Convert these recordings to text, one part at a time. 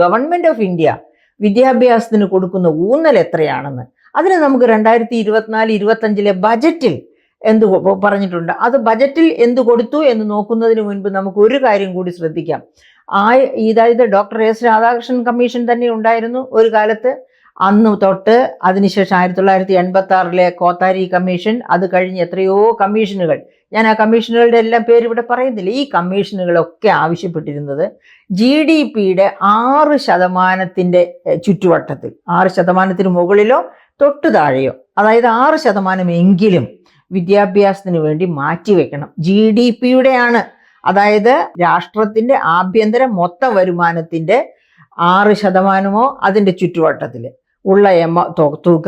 Government of India വിദ്യാഭ്യാസത്തിന് കൊടുക്കുന്ന ഊന്നൽ എത്രയാണെന്ന്. അതിന് നമുക്ക് 2024-25 ബജറ്റിൽ എന്ത് പറഞ്ഞിട്ടുണ്ട്, അത് ബജറ്റിൽ എന്ത് കൊടുത്തു എന്ന് നോക്കുന്നതിന് മുൻപ് നമുക്ക് ഒരു കാര്യം കൂടി ശ്രദ്ധിക്കാം. ഇതായത് ഡോക്ടർ എസ് രാധാകൃഷ്ണൻ കമ്മീഷൻ തന്നെ ഉണ്ടായിരുന്നു ഒരു കാലത്ത്. അന്ന് തൊട്ട് അതിനുശേഷം 1986 കോത്താരി കമ്മീഷൻ, അത് കഴിഞ്ഞ് എത്രയോ കമ്മീഷനുകൾ, ഞാൻ ആ കമ്മീഷനുകളുടെ എല്ലാം പേര് ഇവിടെ പറയുന്നില്ല. ഈ കമ്മീഷനുകളൊക്കെ ആവശ്യപ്പെട്ടിരുന്നത് GDP-യുടെ 6% ചുറ്റുവട്ടത്തിൽ, 6% മുകളിലോ തൊട്ടു താഴെയോ, അതായത് 6% വിദ്യാഭ്യാസത്തിന് വേണ്ടി മാറ്റിവെക്കണം. GDP-യുടെ അതായത് രാഷ്ട്രത്തിന്റെ ആഭ്യന്തര മൊത്ത വരുമാനത്തിന്റെ 6%, അതിൻ്റെ ചുറ്റുവട്ടത്തിൽ ഉള്ള തുക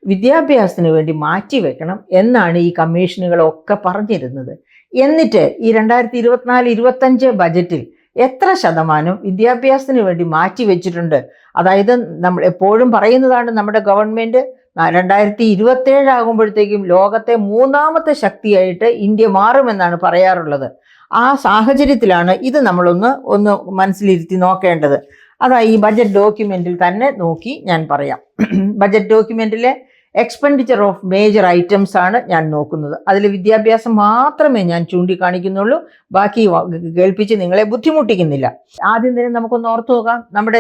വിദ്യാഭ്യാസത്തിന് വേണ്ടി മാറ്റിവെക്കണം എന്നാണ് ഈ കമ്മീഷനുകളൊക്കെ പറഞ്ഞിരുന്നത്. എന്നിട്ട് ഈ 2024-25 ബജറ്റിൽ എത്ര ശതമാനം വിദ്യാഭ്യാസത്തിന് വേണ്ടി മാറ്റിവെച്ചിട്ടുണ്ട്? അതായത് നമ്മൾ എപ്പോഴും പറയുന്നതാണ്, നമ്മുടെ ഗവൺമെന്റ് 2027 ആകുമ്പോഴത്തേക്കും ലോകത്തെ 3ാമത്തെ ശക്തിയായിട്ട് ഇന്ത്യ മാറുമെന്നാണ് പറയാറുള്ളത്. ആ സാഹചര്യത്തിലാണ് ഇത് നമ്മളൊന്ന് മനസ്സിലിരുത്തി നോക്കേണ്ടത്. അതാ ഈ ബജറ്റ് ഡോക്യുമെന്റിൽ തന്നെ നോക്കി ഞാൻ പറയാം. ബജറ്റ് ഡോക്യുമെന്റിലെ എക്സ്പെൻഡിച്ചർ ഓഫ് മേജർ ഐറ്റംസ് ആണ് ഞാൻ നോക്കുന്നത്. അതിൽ വിദ്യാഭ്യാസം മാത്രമേ ഞാൻ ചൂണ്ടിക്കാണിക്കുന്നുള്ളൂ, ബാക്കി കേൾപ്പിച്ച് നിങ്ങളെ ബുദ്ധിമുട്ടിക്കുന്നില്ല. ആദ്യം തന്നെ നമുക്കൊന്ന് ഓർത്തു നോക്കാം. നമ്മുടെ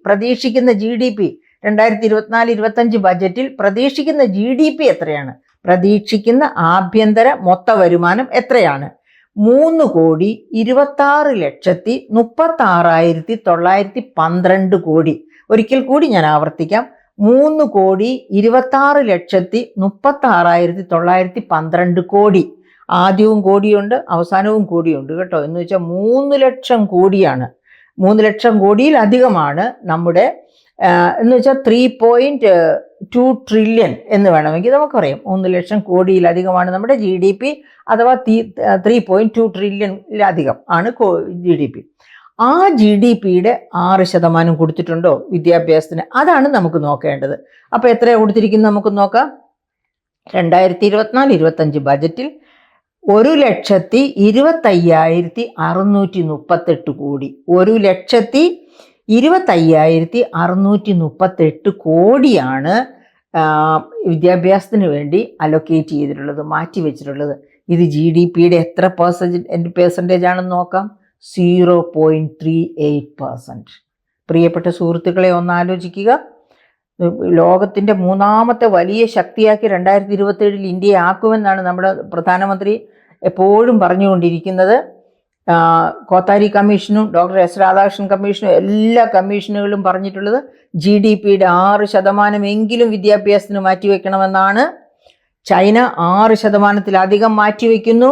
പ്രതീക്ഷിക്കുന്ന GDP 2024-25 ബജറ്റിൽ പ്രതീക്ഷിക്കുന്ന GDP എത്രയാണ്? പ്രതീക്ഷിക്കുന്ന ആഭ്യന്തര മൊത്ത വരുമാനം എത്രയാണ്? 3,26,36,912 കോടി. ഒരിക്കൽ കൂടി ഞാൻ ആവർത്തിക്കാം, 3,26,36,912 കോടി. ആദ്യവും കോടിയുണ്ട്, അവസാനവും കോടിയുണ്ട് കേട്ടോ. എന്ന് വെച്ചാൽ 3 ലക്ഷം കോടിയാണ്. 3 ലക്ഷം കോടിയിലധികമാണ് നമ്മുടെ എന്ന് വെച്ചാൽ 3.2 ട്രില്യൺ എന്ന് വേണമെങ്കിൽ നമുക്ക് പറയാം. 3 ലക്ഷം കോടിയിലധികമാണ് നമ്മുടെ GDP, അഥവാ 3.2 ട്രില്യണിലധികം ആണ് GDP. ആ GDP-യുടെ 6% കൊടുത്തിട്ടുണ്ടോ വിദ്യാഭ്യാസത്തിന്? അതാണ് നമുക്ക് നോക്കേണ്ടത്. അപ്പോൾ എത്രയാണ് കൊടുത്തിരിക്കുന്നത് നമുക്ക് നോക്കാം. 2024-25 ബജറ്റിൽ 1,25,638 കോടി. 1,25,638 കോടിയാണ് വിദ്യാഭ്യാസത്തിന് വേണ്ടി അലൊക്കേറ്റ് ചെയ്തിട്ടുള്ളത്, മാറ്റിവെച്ചിട്ടുള്ളത്. ഇത് GDP-യുടെ എത്ര പെർസെൻറ്റേജ് ആണെന്ന് നോക്കാം. 0.38%. പ്രിയപ്പെട്ട സുഹൃത്തുക്കളെ, ഒന്ന് ആലോചിക്കുക. ലോകത്തിൻ്റെ 3ാമത്തെ വലിയ ശക്തിയാക്കി 2027 ഇന്ത്യയെ ആക്കുമെന്നാണ് നമ്മുടെ പ്രധാനമന്ത്രി എപ്പോഴും പറഞ്ഞുകൊണ്ടിരിക്കുന്നത്. കോത്താരി കമ്മീഷനും ഡോക്ടർ എസ് രാധാകൃഷ്ണൻ കമ്മീഷനും എല്ലാ കമ്മീഷനുകളും പറഞ്ഞിട്ടുള്ളത് GDP-യുടെ 6% വിദ്യാഭ്യാസത്തിന് മാറ്റിവെക്കണമെന്നാണ്. ചൈന 6%-ലധികം മാറ്റിവെക്കുന്നു.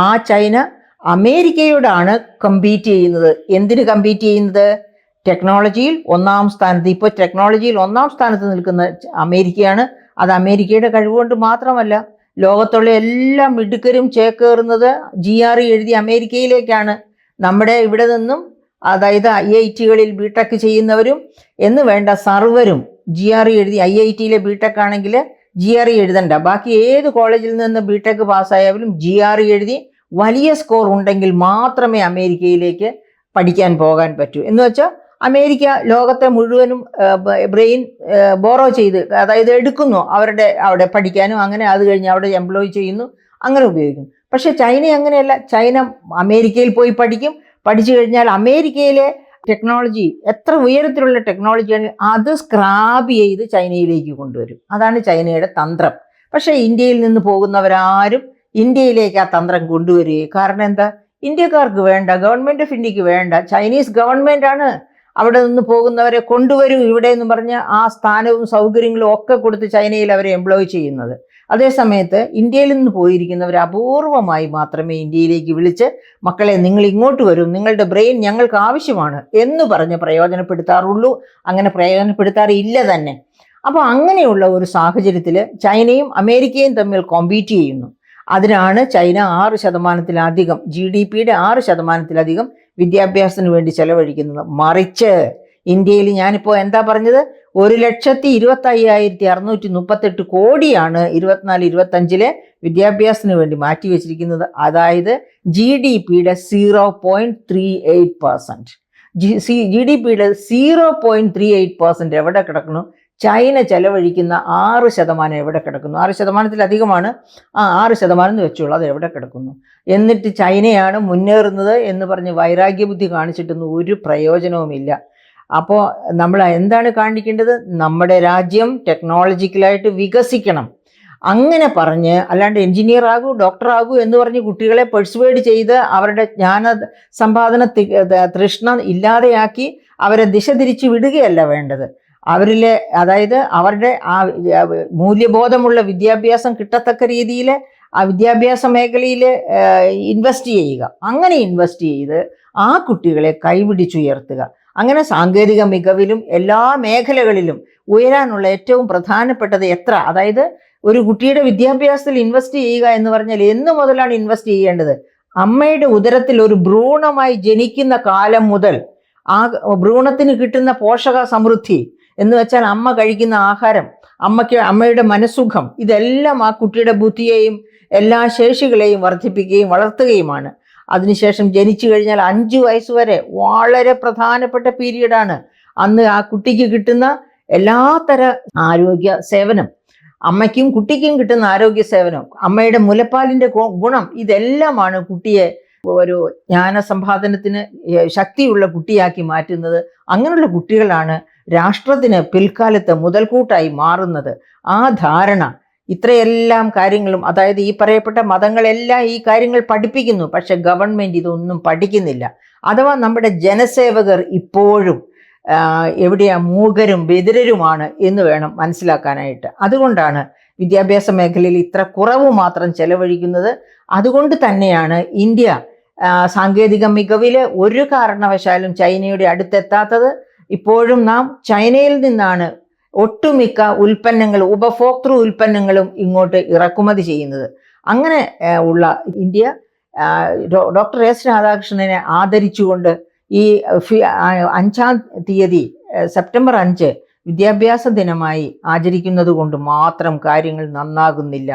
ആ ചൈന അമേരിക്കയോടാണ് കമ്പീറ്റ് ചെയ്യുന്നത്. എന്തിന് കമ്പീറ്റ് ചെയ്യുന്നത്? ടെക്നോളജിയിൽ 1ാം സ്ഥാനത്ത്. ഇപ്പോൾ ടെക്നോളജിയിൽ 1ാം സ്ഥാനത്ത് നിൽക്കുന്ന അമേരിക്കയാണ്. അത് അമേരിക്കയുടെ കഴിവുകൊണ്ട് മാത്രമല്ല, ലോകത്തുള്ള എല്ലാ മിടുക്കരും ചേക്കേറുന്നത് GRE എഴുതി അമേരിക്കയിലേക്കാണ്. നമ്മുടെ ഇവിടെ നിന്നും, അതായത് IIT-കളിൽ BTech ചെയ്യുന്നവരും എന്ന് വേണ്ട സർവരും GRE എഴുതി, IIT-യിലെ BTech ആണെങ്കിൽ GRE എഴുതണ്ട, ബാക്കി ഏത് കോളേജിൽ നിന്ന് BTech പാസ്സായാലും GRE എഴുതി വലിയ സ്കോർ ഉണ്ടെങ്കിൽ മാത്രമേ അമേരിക്കയിലേക്ക് പഠിക്കാൻ പോകാൻ പറ്റൂ. എന്ന് വെച്ചാൽ അമേരിക്ക ലോകത്തെ മുഴുവനും ബ്രെയിൻ ബോറോ ചെയ്ത്, അതായത് എടുക്കുന്നു അവിടെ പഠിക്കാനും, അങ്ങനെ അത് കഴിഞ്ഞ് അവിടെ എംപ്ലോയ് ചെയ്യുന്നു, അങ്ങനെ ഉപയോഗിക്കുന്നു. പക്ഷെ ചൈന അങ്ങനെയല്ല. ചൈന അമേരിക്കയിൽ പോയി പഠിച്ചു കഴിഞ്ഞാൽ അമേരിക്കയിലെ ടെക്നോളജി എത്ര ഉയരത്തിലുള്ള ടെക്നോളജിയാണ് അത് സ്ക്രാബ് ചെയ്ത് ചൈനയിലേക്ക് കൊണ്ടുവരും. അതാണ് ചൈനയുടെ തന്ത്രം. പക്ഷേ ഇന്ത്യയിൽ നിന്ന് പോകുന്നവരാരും ഇന്ത്യയിലേക്ക് ആ തന്ത്രം കൊണ്ടുവരികയും, കാരണം എന്താ? ഇന്ത്യക്കാർക്ക് വേണ്ട, ഗവൺമെന്റ് ഓഫ് ഇന്ത്യക്ക് വേണ്ട, ചൈനീസ് ഗവൺമെന്റ് ആണ് അവിടെ നിന്ന് പോകുന്നവരെ കൊണ്ടുവരൂ ഇവിടെ എന്ന് പറഞ്ഞ് ആ സ്ഥാനവും സൗകര്യങ്ങളും ഒക്കെ കൊടുത്ത് ചൈനയിൽ അവരെ എംപ്ലോയ് ചെയ്യുന്നത്. അതേസമയത്ത് ഇന്ത്യയിൽ നിന്ന് പോയിരിക്കുന്നവർ അപൂർവമായി മാത്രമേ ഇന്ത്യയിലേക്ക് വിളിച്ച് മക്കളെ നിങ്ങൾ ഇങ്ങോട്ട് വരും, നിങ്ങളുടെ ബ്രെയിൻ ഞങ്ങൾക്ക് ആവശ്യമാണ് എന്ന് പറഞ്ഞ് പ്രയോജനപ്പെടുത്താറുള്ളൂ. അങ്ങനെ പ്രയോജനപ്പെടുത്താറില്ല തന്നെ. അപ്പോൾ അങ്ങനെയുള്ള ഒരു സാഹചര്യത്തിൽ ചൈനയും അമേരിക്കയും തമ്മിൽ കോമ്പീറ്റ് ചെയ്യുന്നു. അതിനാണ് ചൈന 6%-ലധികം GDP-യുടെ 6%-ലധികം വിദ്യാഭ്യാസത്തിന് വേണ്ടി ചെലവഴിക്കുന്നത്. മറിച്ച് ഇന്ത്യയിൽ ഞാനിപ്പോൾ എന്താ പറഞ്ഞത്, 1,25,638 കോടിയാണ് 2024-25 വിദ്യാഭ്യാസത്തിന് വേണ്ടി മാറ്റിവെച്ചിരിക്കുന്നത്. അതായത് GDP-യുടെ 0.38%. GDP-യുടെ 0.38% എവിടെ കിടക്കുന്നു? ചൈന ചെലവഴിക്കുന്ന 6% എവിടെ കിടക്കുന്നു? 6%-ലധികമാണ്. 6% എന്ന് വെച്ചോളൂ, അത് എവിടെ കിടക്കുന്നു? എന്നിട്ട് ചൈനയാണ് മുന്നേറുന്നത് എന്ന് പറഞ്ഞ് വൈരാഗ്യബുദ്ധി കാണിച്ചിട്ടൊന്നും ഒരു പ്രയോജനവുമില്ല. അപ്പോൾ നമ്മൾ എന്താണ് കാണിക്കേണ്ടത്? നമ്മുടെ രാജ്യം ടെക്നോളജിക്കലായിട്ട് വികസിക്കണം. അങ്ങനെ പറഞ്ഞ്, അല്ലാണ്ട് എഞ്ചിനീയർ ആകൂ, ഡോക്ടർ ആകൂ എന്ന് പറഞ്ഞ് കുട്ടികളെ പെർസുവേഡ് ചെയ്ത് അവരുടെ ജ്ഞാന സമ്പാദന തൃഷ്ണ ഇല്ലാതെയാക്കി അവരെ ദിശ തിരിച്ചു വിടുകയല്ല വേണ്ടത്. അവരിലെ, അതായത് അവരുടെ ആ മൂല്യബോധമുള്ള വിദ്യാഭ്യാസം കിട്ടത്തക്ക രീതിയിൽ ആ വിദ്യാഭ്യാസ മേഖലയിൽ ഇൻവെസ്റ്റ് ചെയ്യുക. അങ്ങനെ ഇൻവെസ്റ്റ് ചെയ്ത് ആ കുട്ടികളെ കൈപിടിച്ചുയർത്തുക. അങ്ങനെ സാങ്കേതിക മികവിലും എല്ലാ മേഖലകളിലും ഉയരാനുള്ള ഏറ്റവും പ്രധാനപ്പെട്ടത് അതായത് ഒരു കുട്ടിയുടെ വിദ്യാഭ്യാസത്തിൽ ഇൻവെസ്റ്റ് ചെയ്യുക എന്ന് പറഞ്ഞാൽ എന്ന് മുതലാണ് ഇൻവെസ്റ്റ് ചെയ്യേണ്ടത്? അമ്മയുടെ ഉദരത്തിൽ ഒരു ഭ്രൂണമായി ജനിക്കുന്ന കാലം മുതൽ ആ ഭ്രൂണത്തിന് കിട്ടുന്ന പോഷക സമൃദ്ധി എന്ന് വെച്ചാൽ അമ്മ കഴിക്കുന്ന ആഹാരം, അമ്മയുടെ മനസ്സുഖം, ഇതെല്ലാം ആ കുട്ടിയുടെ ബുദ്ധിയെയും എല്ലാ ശേഷികളെയും വർദ്ധിപ്പിക്കുകയും വളർത്തുകയുമാണ്. അതിനുശേഷം ജനിച്ചു കഴിഞ്ഞാൽ 5 വയസ്സ് വരെ വളരെ പ്രധാനപ്പെട്ട പീരീഡാണ്. അന്ന് ആ കുട്ടിക്ക് കിട്ടുന്ന എല്ലാത്തര ആരോഗ്യ സേവനം, അമ്മയ്ക്കും കുട്ടിക്കും കിട്ടുന്ന ആരോഗ്യ സേവനം, അമ്മയുടെ മുലപ്പാലിൻ്റെ ഗുണം, ഇതെല്ലാമാണ് കുട്ടിയെ ഒരു ജ്ഞാനസമ്പാദനത്തിന് ശക്തിയുള്ള കുട്ടിയാക്കി മാറ്റുന്നത്. അങ്ങനെയുള്ള കുട്ടികളാണ് രാഷ്ട്രത്തിന് പിൽക്കാലത്ത് മുതൽക്കൂട്ടായി മാറുന്നത്. ആ ധാരണ, ഇത്രയെല്ലാം കാര്യങ്ങളും, അതായത് ഈ പറയപ്പെട്ട മതങ്ങളെല്ലാം ഈ കാര്യങ്ങൾ പഠിപ്പിക്കുന്നു. പക്ഷെ ഗവൺമെൻറ് ഇതൊന്നും പഠിക്കുന്നില്ല. അഥവാ നമ്മുടെ ജനസേവകർ ഇപ്പോഴും മൂകരും ബധിരരുമാണ് എന്ന് വേണം മനസ്സിലാക്കാനായിട്ട്. അതുകൊണ്ടാണ് വിദ്യാഭ്യാസ മേഖലയിൽ ഇത്ര കുറവ് മാത്രം ചെലവഴിക്കുന്നത്. അതുകൊണ്ട് തന്നെയാണ് ഇന്ത്യ സാങ്കേതിക മികവിൽ ഒരു കാരണവശാലും ചൈനയുടെ അടുത്തെത്താത്തത്. ഇപ്പോഴും നാം ചൈനയിൽ നിന്നാണ് ഒട്ടുമിക്ക ഉപഭോക്തൃ ഉൽപ്പന്നങ്ങളും ഇങ്ങോട്ട് ഇറക്കുമതി ചെയ്യുന്നത്. അങ്ങനെ ഉള്ള ഇന്ത്യ ഡോക്ടർ എസ് രാധാകൃഷ്ണനെ ആദരിച്ചുകൊണ്ട് ഈ 5-ാം തീയതി സെപ്റ്റംബർ 5 വിദ്യാഭ്യാസ ദിനമായി ആചരിക്കുന്നത് കൊണ്ട് മാത്രം കാര്യങ്ങൾ നന്നാകുന്നില്ല.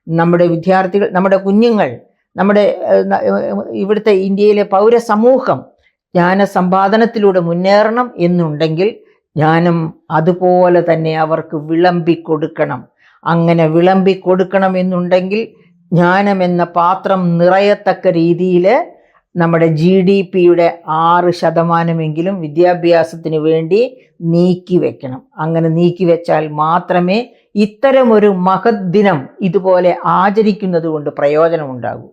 നമ്മുടെ വിദ്യാർത്ഥികൾ, നമ്മുടെ കുഞ്ഞുങ്ങൾ, നമ്മുടെ ഇവിടുത്തെ ഇന്ത്യയിലെ പൗരസമൂഹം ജ്ഞാനസമ്പാദനത്തിലൂടെ മുന്നേറണം എന്നുണ്ടെങ്കിൽ ജ്ഞാനം അതുപോലെ തന്നെ അവർക്ക് വിളമ്പിക്കൊടുക്കണം. അങ്ങനെ വിളമ്പിക്കൊടുക്കണം എന്നുണ്ടെങ്കിൽ ജ്ഞാനം എന്ന പാത്രം നിറയത്തക്ക രീതിയിൽ നമ്മുടെ GDP-യുടെ 6% വിദ്യാഭ്യാസത്തിന് വേണ്ടി നീക്കിവെക്കണം. അങ്ങനെ നീക്കിവെച്ചാൽ മാത്രമേ ഇത്തരമൊരു മഹത് ദിനം ഇതുപോലെ ആചരിക്കുന്നത് കൊണ്ട് പ്രയോജനമുണ്ടാകൂ.